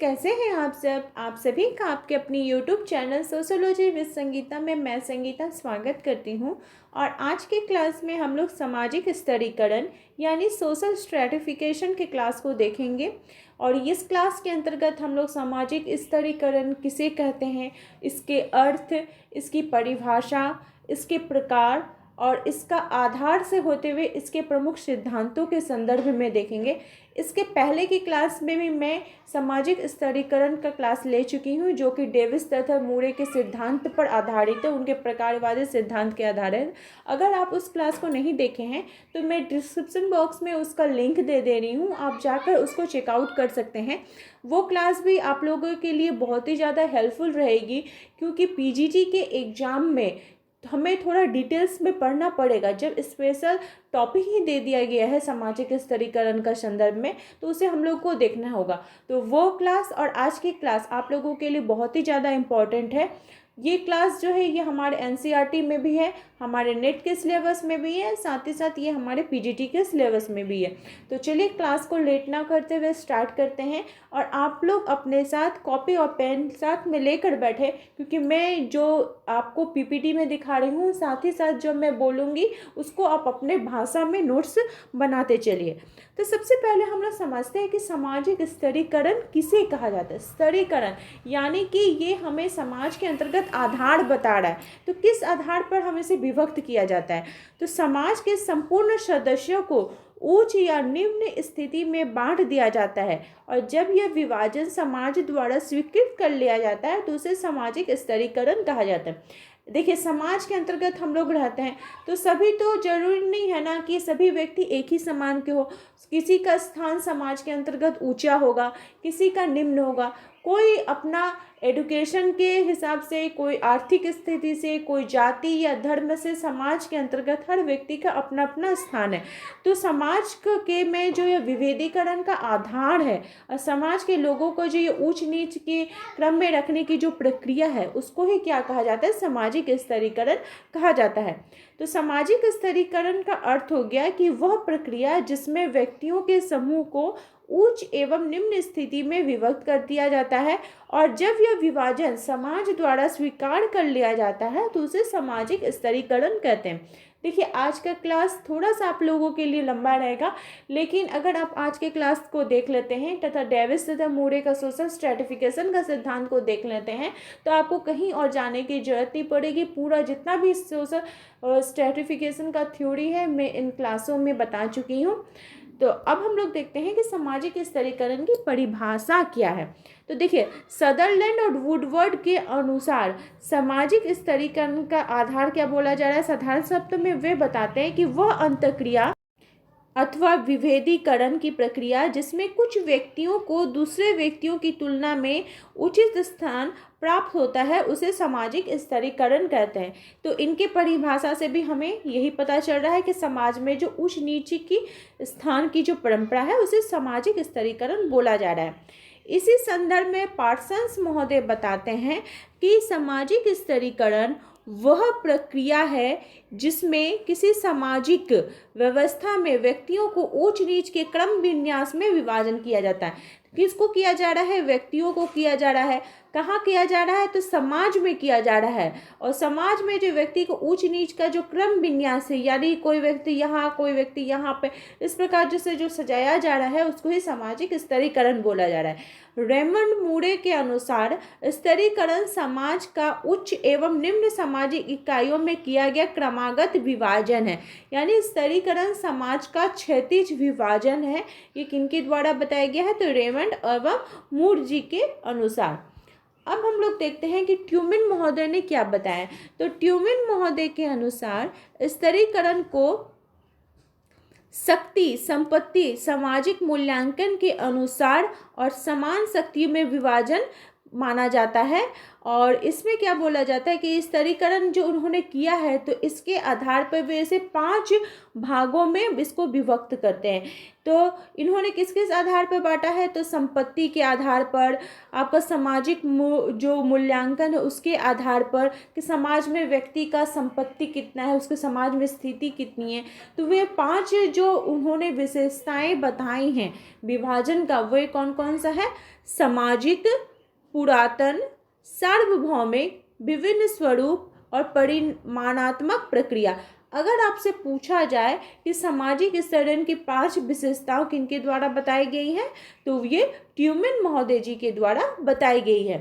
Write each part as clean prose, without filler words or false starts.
कैसे हैं आप सब। आप सभी का आपके अपनी YouTube channel sociology with Sangeeta में मैं संगीता स्वागत करती हूं। और आज के क्लास में हम लोग सामाजिक स्तरीकरण यानी सोशल स्ट्रैटिफिकेशन के क्लास को देखेंगे। और इस क्लास के अंतर्गत हम लोग सामाजिक स्तरीकरण किसे कहते हैं, इसके अर्थ, इसकी परिभाषा, इसके प्रकार और इसका आधार से होते हुए इसके प्रमुख सिद्धांतों के संदर्भ में देखेंगे। इसके पहले की क्लास में भी मैं सामाजिक स्तरीकरण का क्लास ले चुकी हूँ, जो कि डेविस तथा मूरे के सिद्धांत पर आधारित है, उनके प्रकारवादी सिद्धांत के आधारित। अगर आप उस क्लास को नहीं देखे हैं तो मैं डिस्क्रिप्शन बॉक्स में उसका लिंक दे रही हूँ, आप जाकर उसको चेकआउट कर सकते हैं। वो क्लास भी आप लोगों के लिए बहुत ही ज़्यादा हेल्पफुल रहेगी, क्योंकि पीजीटी के एग्ज़ाम में हमें थोड़ा डिटेल्स में पढ़ना पड़ेगा। जब स्पेशल टॉपिक ही दे दिया गया है सामाजिक स्तरीकरण का संदर्भ में, तो उसे हम लोग को देखना होगा। तो वो क्लास और आज की क्लास आप लोगों के लिए बहुत ही ज़्यादा इम्पॉर्टेंट है। ये क्लास जो है ये हमारे एनसीईआरटी में भी है, हमारे नेट के सिलेबस में भी है, साथ ही साथ ये हमारे पीजीटी के सिलेबस में भी है। तो चलिए क्लास को लेट ना करते हुए स्टार्ट करते हैं। और आप लोग अपने साथ कॉपी और पेन साथ में लेकर बैठे, क्योंकि मैं जो आपको पीपीटी में दिखा रही हूँ, साथ ही साथ जो मैं बोलूँगी उसको आप अपने भाषा में नोट्स बनाते चलिए। तो सबसे पहले हम लोग समझते हैं कि सामाजिक स्तरीकरण किसे कहा जाता है। स्तरीकरण यानी कि ये हमें समाज के अंतर्गत आधार बता रहा है। तो किस आधार पर हमें इसे विभक्त किया जाता है, तो समाज के संपूर्ण सदस्यों को उच्च या निम्न स्थिति में बांट दिया जाता है। और जब यह विभाजन समाज द्वारा स्वीकृत कर लिया जाता है तो उसे सामाजिक स्तरीकरण कहा जाता है। देखिए, समाज के अंतर्गत हम लोग रहते हैं, तो सभी तो जरूरी नहीं है ना कि सभी व्यक्ति एक ही समान के हो। किसी का स्थान समाज के अंतर्गत ऊंचा होगा, किसी का निम्न होगा। कोई अपना एडुकेशन के हिसाब से, कोई आर्थिक स्थिति से, कोई जाति या धर्म से समाज के अंतर्गत हर व्यक्ति का अपना अपना स्थान है। तो समाज के में जो ये विभेदीकरण का आधार है और समाज के लोगों को जो ये ऊंच नीच के क्रम में रखने की जो प्रक्रिया है, उसको ही क्या कहा जाता है, सामाजिक स्तरीकरण कहा जाता है। तो सामाजिक स्तरीकरण का अर्थ हो गया कि वह प्रक्रिया जिसमें व्यक्तियों के समूह को उच्च एवं निम्न स्थिति में विभक्त कर दिया जाता है, और जब यह विभाजन समाज द्वारा स्वीकार कर लिया जाता है तो उसे सामाजिक स्तरीकरण कहते हैं। देखिए, आज का क्लास थोड़ा सा आप लोगों के लिए लंबा रहेगा, लेकिन अगर आप आज के क्लास को देख लेते हैं तथा डेविस तथा मूरे का सोशल स्ट्रैटिफिकेशन का सिद्धांत को देख लेते हैं, तो आपको कहीं और जाने की जरूरत नहीं पड़ेगी। पूरा जितना भी सोशल स्ट्रैटिफिकेशन का थ्योरी है मैं इन क्लासों में बता चुकी हूँ। तो अब हम लोग देखते हैं कि सामाजिक स्तरीकरण की परिभाषा क्या है। तो देखिए, सदरलैंड और वुडवर्ड के अनुसार सामाजिक स्तरीकरण का आधार क्या बोला जा रहा है। साधारण शब्दों में वे बताते हैं कि वह अंतःक्रिया अथवा विभेदीकरण की प्रक्रिया जिसमें कुछ व्यक्तियों को दूसरे व्यक्तियों की तुलना में उचित स्थान प्राप्त होता है, उसे सामाजिक स्तरीकरण कहते हैं। तो इनके परिभाषा से भी हमें यही पता चल रहा है कि समाज में जो उच्च नीच की स्थान की जो परंपरा है उसे सामाजिक स्तरीकरण बोला जा रहा है। इसी संदर्भ में पार्सन्स महोदय बताते हैं कि सामाजिक स्तरीकरण वह प्रक्रिया है जिसमें किसी सामाजिक व्यवस्था में व्यक्तियों को ऊंच नीच के क्रम विन्यास में विभाजन किया जाता है। किसको किया जा रहा है, व्यक्तियों को किया जा रहा है। कहाँ किया जा रहा है, तो समाज में किया जा रहा है। और समाज में जो व्यक्ति को ऊंच नीच का जो क्रम विन्यास है, यानी कोई व्यक्ति यहाँ, कोई व्यक्ति यहाँ पे, इस प्रकार जिससे जो सजाया जा रहा है उसको ही सामाजिक स्तरीकरण बोला जा रहा है। रेमंड मूरे के अनुसार स्तरीकरण समाज का उच्च एवं निम्न सामाजिक इकाइयों में किया गया क्रमागत विभाजन है। यानी स्तरीकरण समाज का क्षैतिज विभाजन है। ये किनके द्वारा बताया गया है, तो रेमंड एवं मूर जी के अनुसार। अब हम लोग देखते हैं कि ट्यूमिन महोदय ने क्या बताया। तो ट्यूमिन महोदय के अनुसार स्तरीकरण को शक्ति, संपत्ति, सामाजिक मूल्यांकन के अनुसार और समान शक्ति में विभाजन माना जाता है। और इसमें क्या बोला जाता है कि स्तरीकरण जो उन्होंने किया है तो इसके आधार पर वे इसे 5 भागों में इसको विभक्त करते हैं। तो इन्होंने किस किस आधार पर बांटा है, तो संपत्ति के आधार पर, आपका सामाजिक जो मूल्यांकन है उसके आधार पर कि समाज में व्यक्ति का संपत्ति कितना है, उसके समाज में स्थिति कितनी है। तो वे 5 जो उन्होंने विशेषताएं बताई हैं विभाजन का, वे कौन कौन सा है, सामाजिक, पुरातन, सार्वभौमिक, विभिन्न स्वरूप और परिमाणात्मक प्रक्रिया। अगर आपसे पूछा जाए कि सामाजिक स्तरण की 5 विशेषताओं किनके द्वारा बताई गई है, तो ये ट्यूमेन महोदय जी के द्वारा बताई गई है।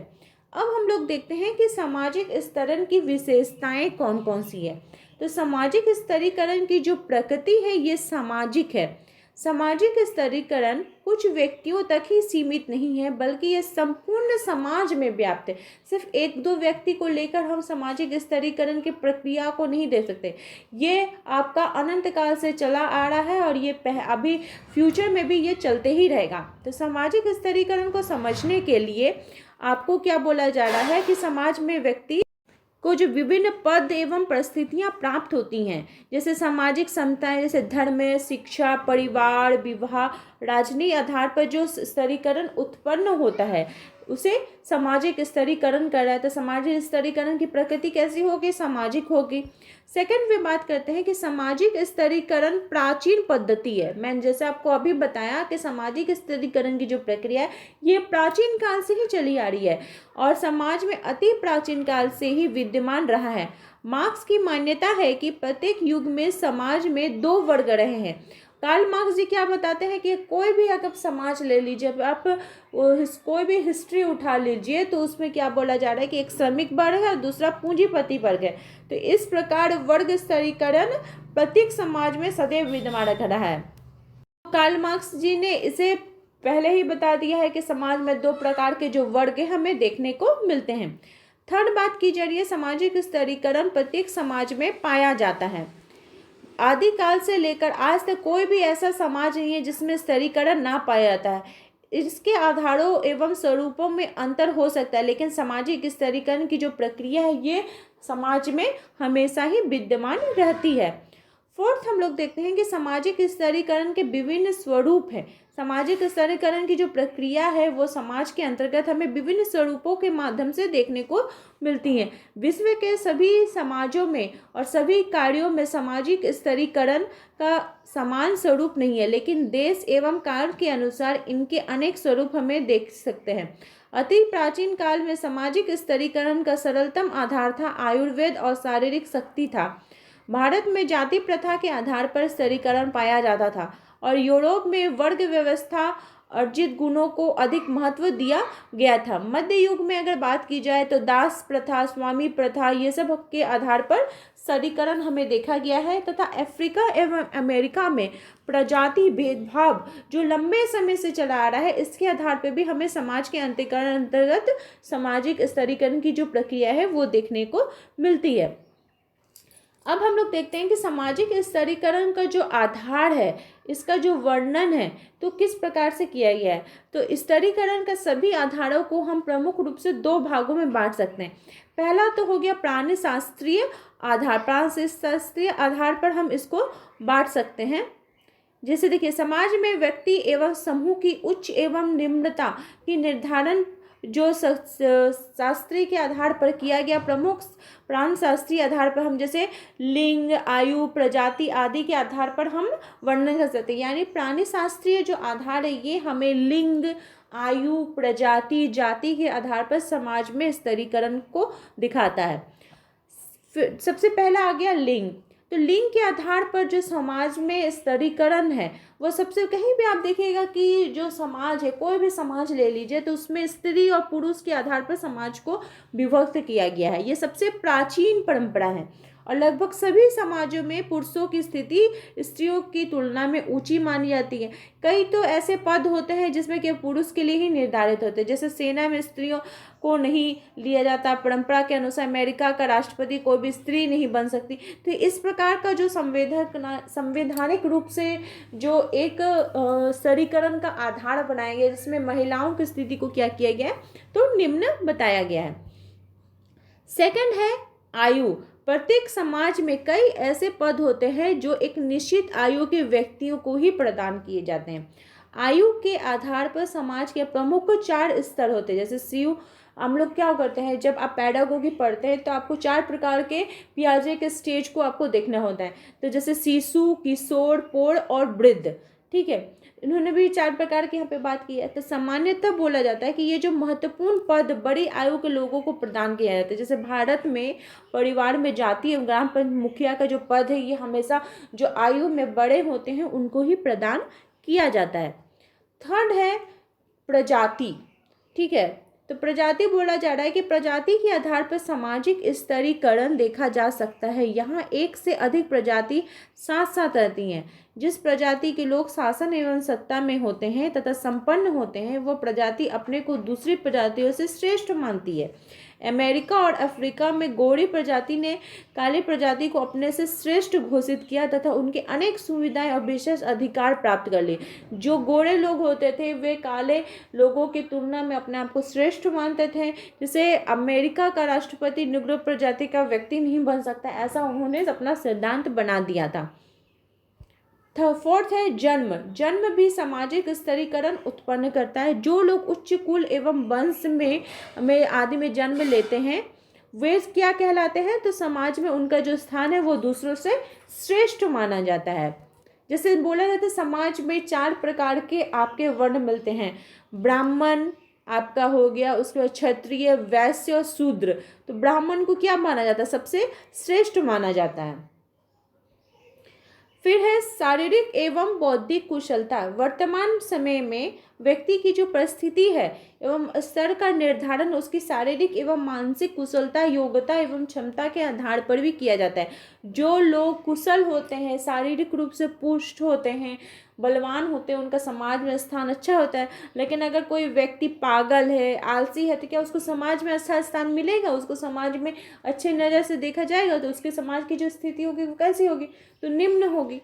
अब हम लोग देखते हैं कि सामाजिक स्तरण की विशेषताएं कौन कौन सी है। तो सामाजिक स्तरीकरण की जो प्रकृति है ये सामाजिक है। सामाजिक स्तरीकरण कुछ व्यक्तियों तक ही सीमित नहीं है, बल्कि ये संपूर्ण समाज में व्याप्त है। सिर्फ 1-2 व्यक्ति को लेकर हम सामाजिक स्तरीकरण की प्रक्रिया को नहीं दे सकते। ये आपका अनंत काल से चला आ रहा है और ये अभी फ्यूचर में भी ये चलते ही रहेगा। तो सामाजिक स्तरीकरण को समझने के लिए आपको क्या बोला जा रहा है कि समाज में व्यक्ति को जो विभिन्न पद एवं परिस्थितियां प्राप्त होती हैं, जैसे सामाजिक समताएं, जैसे धर्म, शिक्षा, परिवार, विवाह, राजनीति आधार पर जो स्तरीकरण उत्पन्न होता है उसे सामाजिक स्तरीकरण कर रहा है। तो सामाजिक स्तरीकरण की प्रकृति कैसी होगी, सामाजिक होगी। सेकंड में बात करते हैं कि सामाजिक स्तरीकरण प्राचीन पद्धति है। मैंने जैसे आपको अभी बताया कि सामाजिक स्तरीकरण की जो प्रक्रिया है ये प्राचीन काल से ही चली आ रही है और समाज में अति प्राचीन काल से ही विद्यमान रहा है। मार्क्स की मान्यता है कि प्रत्येक युग में समाज में 2 वर्ग रहे हैं। कार्ल मार्क्स जी क्या बताते हैं कि कोई भी अगर समाज ले लीजिए, आप कोई भी हिस्ट्री उठा लीजिए तो उसमें क्या बोला जा रहा है कि एक श्रमिक वर्ग है और दूसरा पूंजीपति वर्ग है। तो इस प्रकार वर्ग स्तरीकरण प्रत्येक समाज में सदैव विद्यमान रहा है। कार्ल मार्क्स जी ने इसे पहले ही बता दिया है कि समाज में 2 प्रकार के जो वर्ग हमें देखने को मिलते हैं। थर्ड बात की जा रही है सामाजिक स्तरीकरण प्रत्येक समाज में पाया जाता है। आदिकाल से लेकर आज तक कोई भी ऐसा समाज नहीं है जिसमें स्तरीकरण ना पाया जाता है। इसके आधारों एवं स्वरूपों में अंतर हो सकता है, लेकिन सामाजिक स्तरीकरण की जो प्रक्रिया है ये समाज में हमेशा ही विद्यमान रहती है। फोर्थ हम लोग देखते हैं कि सामाजिक स्तरीकरण के विभिन्न स्वरूप हैं। सामाजिक स्तरीकरण की जो प्रक्रिया है वो समाज के अंतर्गत हमें विभिन्न स्वरूपों के माध्यम से देखने को मिलती हैं। विश्व के सभी समाजों में और सभी कार्यों में सामाजिक स्तरीकरण का समान स्वरूप नहीं है, लेकिन देश एवं काल के अनुसार इनके अनेक स्वरूप हमें देख सकते हैं। अति प्राचीन काल में सामाजिक स्तरीकरण का सरलतम आधार था आयुर्वेद और शारीरिक शक्ति था। भारत में जाति प्रथा के आधार पर स्तरीकरण पाया जाता था और यूरोप में वर्ग व्यवस्था अर्जित गुणों को अधिक महत्व दिया गया था। मध्य युग में अगर बात की जाए तो दास प्रथा, स्वामी प्रथा, ये सब के आधार पर स्तरीकरण हमें देखा गया है तथा अफ्रीका एवं अमेरिका में प्रजाति भेदभाव जो लंबे समय से चला आ रहा है इसके आधार पर भी हमें समाज के अंतर्गत सामाजिक स्तरीकरण की जो प्रक्रिया है वो देखने को मिलती है। अब हम लोग देखते हैं कि सामाजिक स्तरीकरण का जो आधार है, इसका जो वर्णन है तो किस प्रकार से किया गया है। तो स्तरीकरण का सभी आधारों को हम प्रमुख रूप से 2 भागों में बांट सकते हैं। पहला तो हो गया प्राणी शास्त्रीय आधार। प्राणी शास्त्रीय आधार पर हम इसको बांट सकते हैं। जैसे देखिए, समाज में व्यक्ति एवं समूह की उच्च एवं निम्नता की निर्धारण जो शास्त्रीय के आधार पर किया गया। प्रमुख प्राण शास्त्रीय आधार पर हम जैसे लिंग, आयु, प्रजाति आदि के आधार पर हम वर्णन कर सकते हैं। यानी प्राणी शास्त्रीय जो आधार है ये हमें लिंग, आयु, प्रजाति, जाति के आधार पर समाज में स्तरीकरण को दिखाता है। फिर सबसे पहला आ गया लिंग। तो लिंग के आधार पर जो समाज में स्तरीकरण है वो सबसे, कहीं भी आप देखिएगा कि जो समाज है, कोई भी समाज ले लीजिए तो उसमें स्त्री और पुरुष के आधार पर समाज को विभक्त किया गया है। ये सबसे प्राचीन परंपरा है और लगभग सभी समाजों में पुरुषों की स्थिति स्त्रियों की तुलना में ऊंची मानी जाती है। कई तो ऐसे पद होते हैं जिसमें कि पुरुष के लिए ही निर्धारित होते हैं, जैसे सेना में स्त्रियों को नहीं लिया जाता, परंपरा के अनुसार अमेरिका का राष्ट्रपति कोई भी स्त्री नहीं बन सकती। तो इस प्रकार का जो संवैधानिक रूप से जो एक स्तरीकरण का आधार बनाया गया, जिसमें महिलाओं की स्थिति को क्या किया गया है, तो निम्न बताया गया है। सेकंड है आयु। प्रत्येक समाज में कई ऐसे पद होते हैं जो एक निश्चित आयु के व्यक्तियों को ही प्रदान किए जाते हैं। आयु के आधार पर समाज के प्रमुख 4 स्तर होते हैं। जैसे शिशु, हम लोग क्या करते हैं, जब आप पेडागोगी पढ़ते हैं तो आपको 4 प्रकार के पियाजे के स्टेज को आपको देखना होता है। तो जैसे शिशु, किशोर, प्रौढ़ और वृद्ध, ठीक है, इन्होंने भी 4 प्रकार की यहाँ पे बात की है। तो सामान्यतः बोला जाता है कि ये जो महत्वपूर्ण पद बड़ी आयु के लोगों को प्रदान किया जाता है। जैसे भारत में परिवार में जाति एवं ग्राम पंचायत मुखिया का जो पद है, ये हमेशा जो आयु में बड़े होते हैं उनको ही प्रदान किया जाता है। थर्ड है प्रजाति, ठीक है। तो प्रजाति बोला जा रहा है कि प्रजाति के आधार पर सामाजिक स्तरीकरण देखा जा सकता है। यहाँ एक से अधिक प्रजाति साथ साथ रहती हैं। जिस प्रजाति के लोग शासन एवं सत्ता में होते हैं तथा संपन्न होते हैं, वो प्रजाति अपने को दूसरी प्रजातियों से श्रेष्ठ मानती है। अमेरिका और अफ्रीका में गोरी प्रजाति ने काली प्रजाति को अपने से श्रेष्ठ घोषित किया तथा उनके अनेक सुविधाएं और विशेष अधिकार प्राप्त कर लिए। जो गोरे लोग होते थे वे काले लोगों की तुलना में अपने आप को श्रेष्ठ मानते थे। जैसे अमेरिका का राष्ट्रपति निग्रो प्रजाति का व्यक्ति नहीं बन सकता, ऐसा उन्होंने अपना सिद्धांत बना दिया था। फोर्थ है जन्म। जन्म भी सामाजिक स्तरीकरण उत्पन्न करता है। जो लोग उच्च कुल एवं वंश में आदि में जन्म लेते हैं वे क्या कहलाते हैं, तो समाज में उनका जो स्थान है वो दूसरों से श्रेष्ठ माना जाता है। जैसे बोला जाता है समाज में 4 प्रकार के आपके वर्ण मिलते हैं। ब्राह्मण आपका हो गया, उसके बाद क्षत्रिय, वैश्य और शूद्र। तो ब्राह्मण को क्या माना जाता है, सबसे श्रेष्ठ माना जाता है। फिर है शारीरिक एवं बौद्धिक कुशलता। वर्तमान समय में व्यक्ति की जो परिस्थिति है एवं स्तर का निर्धारण उसकी शारीरिक एवं मानसिक कुशलता, योग्यता एवं क्षमता के आधार पर भी किया जाता है। जो लोग कुशल होते हैं, शारीरिक रूप से पुष्ट होते हैं, बलवान होते हैं, उनका समाज में स्थान अच्छा होता है। लेकिन अगर कोई व्यक्ति पागल है, आलसी है, तो क्या उसको समाज में अच्छा स्थान मिलेगा, उसको समाज में अच्छे नज़र से देखा जाएगा, तो उसके समाज की जो स्थिति होगी वो कैसी होगी, तो निम्न होगी।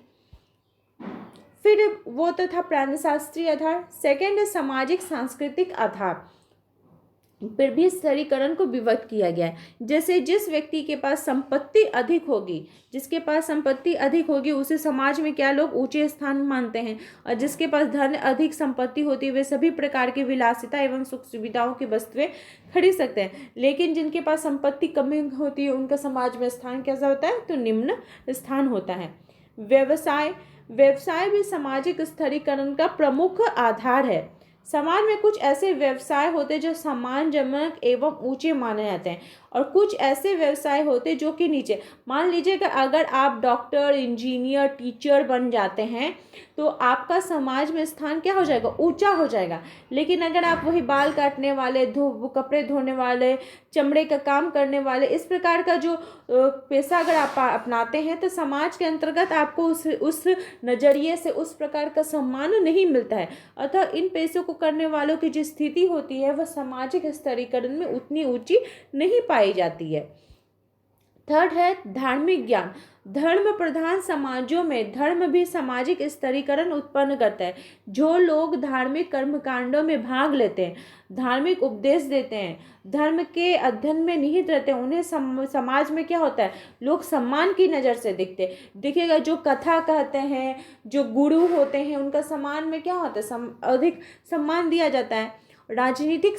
फिर वो तो था प्राणशास्त्रीय आधार। सेकंड है सामाजिक सांस्कृतिक आधार। फिर भी स्तरीकरण को विभक्त किया गया है। जैसे जिस व्यक्ति के पास संपत्ति अधिक होगी, जिसके पास संपत्ति अधिक होगी उसे समाज में क्या लोग ऊंचे स्थान मानते हैं, और जिसके पास धन अधिक संपत्ति होती है वे सभी प्रकार की विलासिता एवं सुख सुविधाओं की वस्तुएं खरीद सकते हैं। लेकिन जिनके पास संपत्ति कम होती है उनका समाज में स्थान कैसा होता है, तो निम्न स्थान होता है। व्यवसाय भी सामाजिक स्तरीकरण का प्रमुख आधार है। समाज में कुछ ऐसे व्यवसाय होते जो सम्मानजनक एवं ऊंचे माने जाते हैं, और कुछ ऐसे व्यवसाय होते जो कि नीचे। मान लीजिए कि अगर आप डॉक्टर, इंजीनियर, टीचर बन जाते हैं तो आपका समाज में स्थान क्या हो जाएगा, ऊंचा हो जाएगा। लेकिन अगर आप वही बाल काटने वाले, कपड़े धोने वाले, चमड़े का काम करने वाले, इस प्रकार का जो पेशा अगर आप अपनाते हैं तो समाज के अंतर्गत आपको उस नज़रिए से उस प्रकार का सम्मान नहीं मिलता है। अतः इन पेशों को करने वालों की जो स्थिति होती है वह सामाजिक स्तरीकरण में उतनी ऊंची नहीं पाई जाती है। थर्ड है धार्मिक ज्ञान। धर्म प्रधान समाजों में धर्म भी सामाजिक स्तरीकरण उत्पन्न करता है। जो लोग धार्मिक कर्मकांडों में भाग लेते हैं, धार्मिक उपदेश देते हैं, धर्म के अध्ययन में निहित रहते हैं, उन्हें समाज में क्या होता है, लोग सम्मान की नज़र से देखिएगा। जो कथा कहते हैं, जो गुरु होते हैं, उनका समाज में क्या होता है, अधिक सम्मान दिया जाता है। राजनीतिक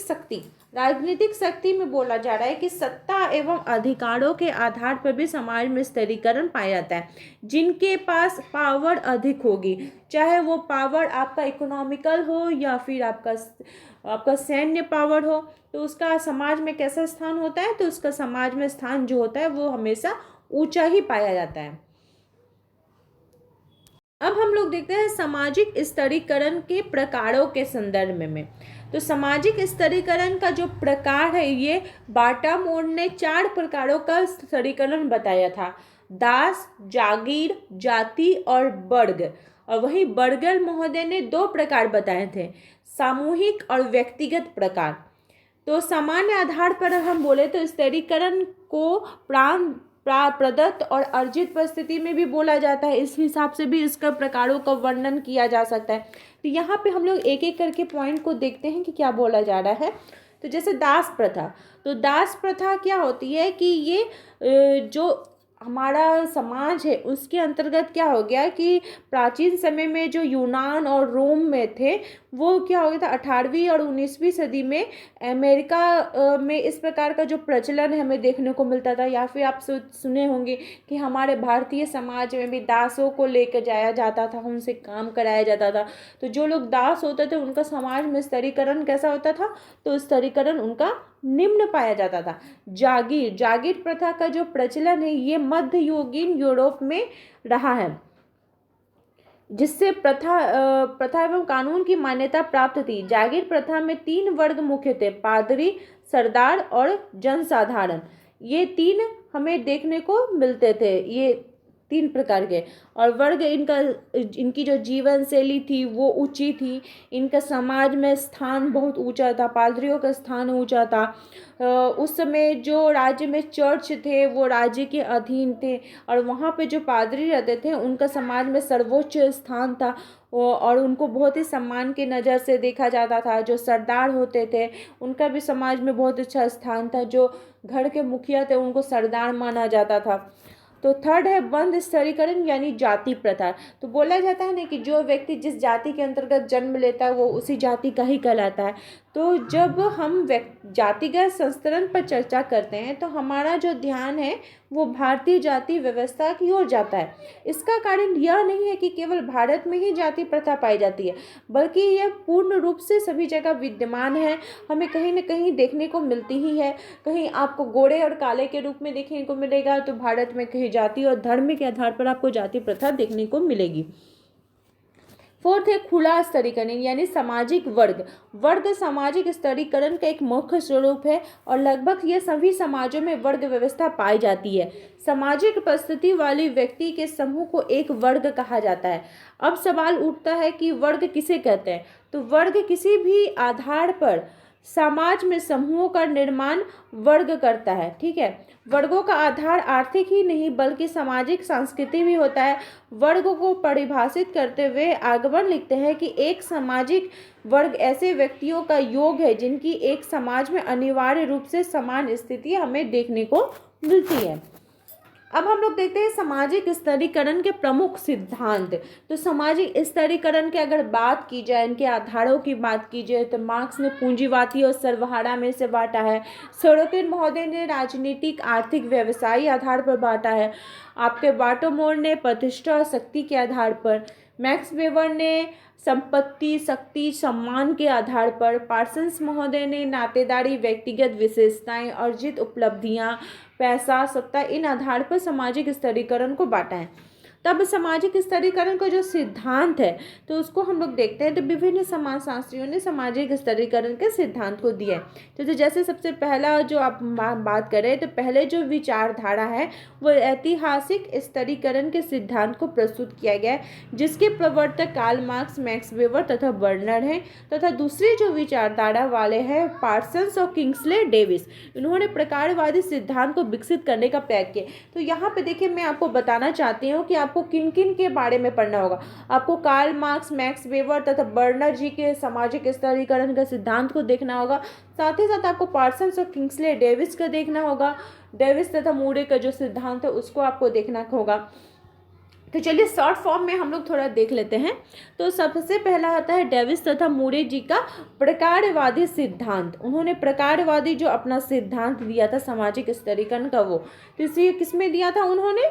शक्ति में बोला जा रहा है कि सत्ता एवं अधिकारों के आधार पर भी समाज में स्तरीकरण पाया जाता है। जिनके पास पावर अधिक होगी, चाहे वो पावर आपका इकोनॉमिकल हो या फिर आपका सैन्य पावर हो, तो उसका समाज में कैसा स्थान होता है, तो उसका समाज में स्थान जो होता है वो हमेशा ऊंचा ही पाया जाता है। अब हम लोग देखते हैं सामाजिक स्तरीकरण के प्रकारों के संदर्भ में। तो सामाजिक स्तरीकरण का जो प्रकार है ये बाटामोर ने 4 प्रकारों का स्तरीकरण बताया था: दास, जागीर, जाति और वर्ग। और वही बर्गल महोदय ने 2 प्रकार बताए थे: सामूहिक और व्यक्तिगत प्रकार। तो सामान्य आधार पर हम बोले तो स्तरीकरण को प्रदत्त और अर्जित परिस्थिति में भी बोला जाता है। इस हिसाब से भी इसका प्रकारों का वर्णन किया जा सकता है। तो यहाँ पे हम लोग एक एक करके पॉइंट को देखते हैं कि क्या बोला जा रहा है। तो जैसे दास प्रथा, तो दास प्रथा क्या होती है कि ये जो हमारा समाज है उसके अंतर्गत क्या हो गया कि प्राचीन समय में जो यूनान और रोम में थे वो क्या हो गया था, 18वीं और 19वीं सदी में अमेरिका में इस प्रकार का जो प्रचलन हमें देखने को मिलता था। या फिर आप सुने होंगे कि हमारे भारतीय समाज में भी दासों को लेकर जाया जाता था, उनसे काम कराया जाता था। तो जो लोग दास होते थे उनका समाज में स्तरीकरण कैसा होता था, तो स्तरीकरण उनका निम्न पाया जाता था। जागीर, जागीर प्रथा का जो प्रचलन है ये मध्ययुगीन यूरोप में रहा है, जिससे प्रथा एवं कानून की मान्यता प्राप्त थी। जागीर प्रथा में 3 वर्ग मुख्य थे: पादरी, सरदार और जनसाधारण। ये 3 हमें देखने को मिलते थे, ये 3 प्रकार के। और वर्ग इनकी जो जीवन शैली थी वो ऊंची थी, इनका समाज में स्थान बहुत ऊंचा था, पादरियों का स्थान ऊंचा था। उस समय जो राज्य में चर्च थे वो राज्य के अधीन थे, और वहाँ पे जो पादरी रहते थे उनका समाज में सर्वोच्च स्थान था और उनको बहुत ही सम्मान की नज़र से देखा जाता था। जो सरदार होते थे उनका भी समाज में बहुत अच्छा स्थान था, जो घर के मुखिया थे उनको सरदार माना जाता था। तो थर्ड है बंध स्तरीकरण यानी जाति प्रथा। तो बोला जाता है ना कि जो व्यक्ति जिस जाति के अंतर्गत जन्म लेता है वो उसी जाति का ही कहलाता है। तो जब हम जातिगत संस्तरण पर चर्चा करते हैं तो हमारा जो ध्यान है वो भारतीय जाति व्यवस्था की ओर जाता है। इसका कारण यह नहीं है कि केवल भारत में ही जाति प्रथा पाई जाती है, बल्कि यह पूर्ण रूप से सभी जगह विद्यमान है, हमें कहीं न कहीं देखने को मिलती ही है। कहीं आपको गोरे और काले के रूप में देखने को मिलेगा, तो भारत में कहीं जाति और धर्म के आधार पर आपको जाति प्रथा देखने को मिलेगी। फोर्थ है खुला स्तरीकरण यानी सामाजिक वर्ग। वर्ग सामाजिक स्तरीकरण का एक मुख्य स्वरूप है और लगभग ये सभी समाजों में वर्ग व्यवस्था पाई जाती है। सामाजिक परिस्थिति वाले व्यक्ति के समूह को एक वर्ग कहा जाता है। अब सवाल उठता है कि वर्ग किसे कहते हैं। तो वर्ग किसी भी आधार पर समाज में समूहों का निर्माण वर्ग करता है। ठीक है, वर्गों का आधार आर्थिक ही नहीं बल्कि सामाजिक सांस्कृतिक भी होता है। वर्ग को परिभाषित करते हुए आगमन लिखते हैं कि एक सामाजिक वर्ग ऐसे व्यक्तियों का योग है जिनकी एक समाज में अनिवार्य रूप से समान स्थिति हमें देखने को मिलती है। अब हम लोग देखते हैं सामाजिक स्तरीकरण के प्रमुख सिद्धांत। तो सामाजिक स्तरीकरण की अगर बात की जाए, इनके आधारों की बात की जाए, तो मार्क्स ने पूंजीवादी और सर्वहारा में से बांटा है। सोरोकिन महोदय ने राजनीतिक, आर्थिक, व्यवसायी आधार पर बांटा है। आपके बाटामोर ने प्रतिष्ठा और शक्ति के आधार पर, मैक्स वेबर ने संपत्ति, शक्ति, सम्मान के आधार पर, पार्सन्स महोदय ने नातेदारी, व्यक्तिगत विशेषताएं, अर्जित उपलब्धियां, पैसा, सत्ता, इन आधार पर सामाजिक स्तरीकरण को बांटा है। तब सामाजिक स्तरीकरण का जो सिद्धांत है तो उसको हम लोग देखते हैं। तो विभिन्न समाजशास्त्रियों ने सामाजिक स्तरीकरण के सिद्धांत को दिया है। तो जैसे सबसे पहला जो आप बात करें तो पहले जो विचारधारा है वो ऐतिहासिक स्तरीकरण के सिद्धांत को प्रस्तुत किया गया है, जिसके प्रवर्तक कार्ल मार्क्स, मैक्स वेबर तथा बर्नर हैं। तथा दूसरी जो विचारधारा वाले हैं पार्सन्स और किंग्सले डेविस, इन्होंने प्रकारवादी सिद्धांत को विकसित करने का प्रयास किया। तो यहाँ पे देखिए मैं आपको बताना चाहती हूँ कि आपको किन किन के बारे में पढ़ना होगा। आपको कार्ल मार्क्स, मैक्स वेबर तथा बर्नर जी के सामाजिक स्तरीकरण के सिद्धांत को देखना होगा। साथ ही साथ आपको पार्सन्स और किंग्सले डेविस का देखना होगा। डेविस तथा मूरे का जो सिद्धांत है उसको आपको देखना होगा। तो चलिए शॉर्ट फॉर्म में हम लोग थोड़ा देख लेते हैं। तो सबसे पहला आता है डेविस तथा मूरे जी का प्रकारवादी सिद्धांत। उन्होंने प्रकारवादी जो अपना सिद्धांत दिया था सामाजिक स्तरीकरण का, वो तो इसे किसमें दिया था उन्होंने,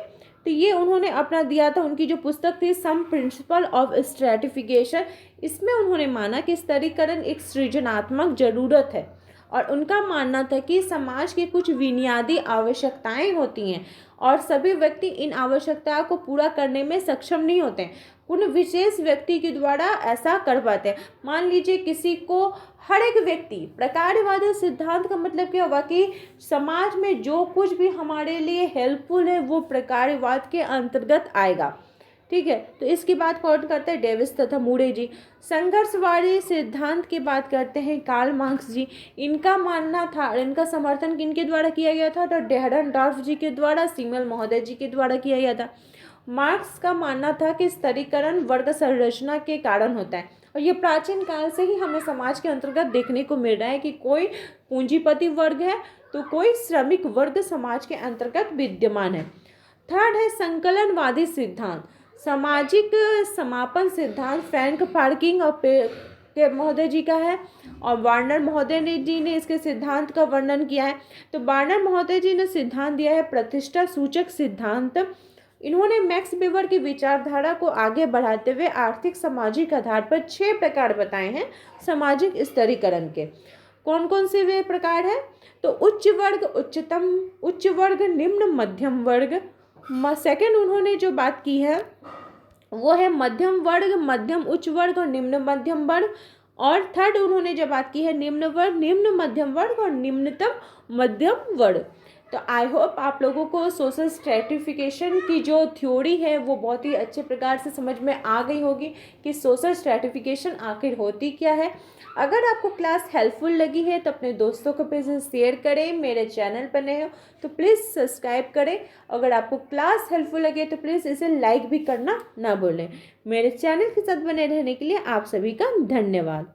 तो ये उन्होंने अपना दिया था, उनकी जो पुस्तक थी सम प्रिंसिपल ऑफ स्ट्रैटिफिकेशन। इसमें उन्होंने माना कि स्तरीकरण एक सृजनात्मक जरूरत है और उनका मानना था कि समाज की कुछ बुनियादी आवश्यकताएं होती हैं और सभी व्यक्ति इन आवश्यकताओं को पूरा करने में सक्षम नहीं होते हैं। उन विशेष व्यक्ति के द्वारा ऐसा कर पाते हैं। मान लीजिए किसी को, हर एक व्यक्ति, प्रकारवादी सिद्धांत का मतलब क्या हुआ कि समाज में जो कुछ भी हमारे लिए हेल्पफुल है वो प्रकारवाद के अंतर्गत आएगा। ठीक है, तो इसकी बात कौन करते हैं? डेविस तथा मूरे जी। संघर्षवादी सिद्धांत की बात करते हैं कार्ल मार्क्स जी। इनका मानना था और इनका समर्थन किनके द्वारा किया गया था? तो डेहरनडॉर्फ जी के द्वारा, सीमल महोदय जी के द्वारा किया गया था। मार्क्स का मानना था कि स्तरीकरण वर्ग संरचना के कारण होता है, और ये प्राचीन काल से ही हमें समाज के अंतर्गत देखने को मिल रहा है कि कोई पूंजीपति वर्ग है तो कोई श्रमिक वर्ग समाज के अंतर्गत विद्यमान है। थर्ड है संकलनवादी सिद्धांत। सामाजिक समापन सिद्धांत फ्रैंक पार्किंग और के महोदय जी का है, और वार्नर महोदय जी ने इसके सिद्धांत का वर्णन किया है। तो वार्नर महोदय जी ने सिद्धांत दिया है प्रतिष्ठा सूचक सिद्धांत। इन्होंने मैक्स वेबर की विचारधारा को आगे बढ़ाते हुए आर्थिक सामाजिक आधार पर 6 प्रकार बताए हैं सामाजिक स्तरीकरण के। कौन कौन से वे प्रकार हैं? तो उच्च वर्ग, उच्चतम उच्च वर्ग, निम्न मध्यम वर्ग। सेकंड उन्होंने जो बात की है वो है मध्यम वर्ग, मध्यम उच्च वर्ग और निम्न मध्यम वर्ग। और थर्ड उन्होंने जो बात की है निम्न वर्ग, निम्न मध्यम वर्ग और निम्नतम मध्यम वर्ग। तो आई होप आप लोगों को सोशल स्ट्रैटिफिकेशन की जो थ्योरी है वो बहुत ही अच्छे प्रकार से समझ में आ गई होगी कि सोशल स्ट्रैटिफिकेशन आखिर होती क्या है। अगर आपको क्लास हेल्पफुल लगी है तो अपने दोस्तों को प्लीज़ शेयर करें। मेरे चैनल पर नए हो तो प्लीज़ सब्सक्राइब करें। अगर आपको क्लास हेल्पफुल लगे तो प्लीज़ इसे लाइक भी करना ना भूलें। मेरे चैनल के साथ बने रहने के लिए आप सभी का धन्यवाद।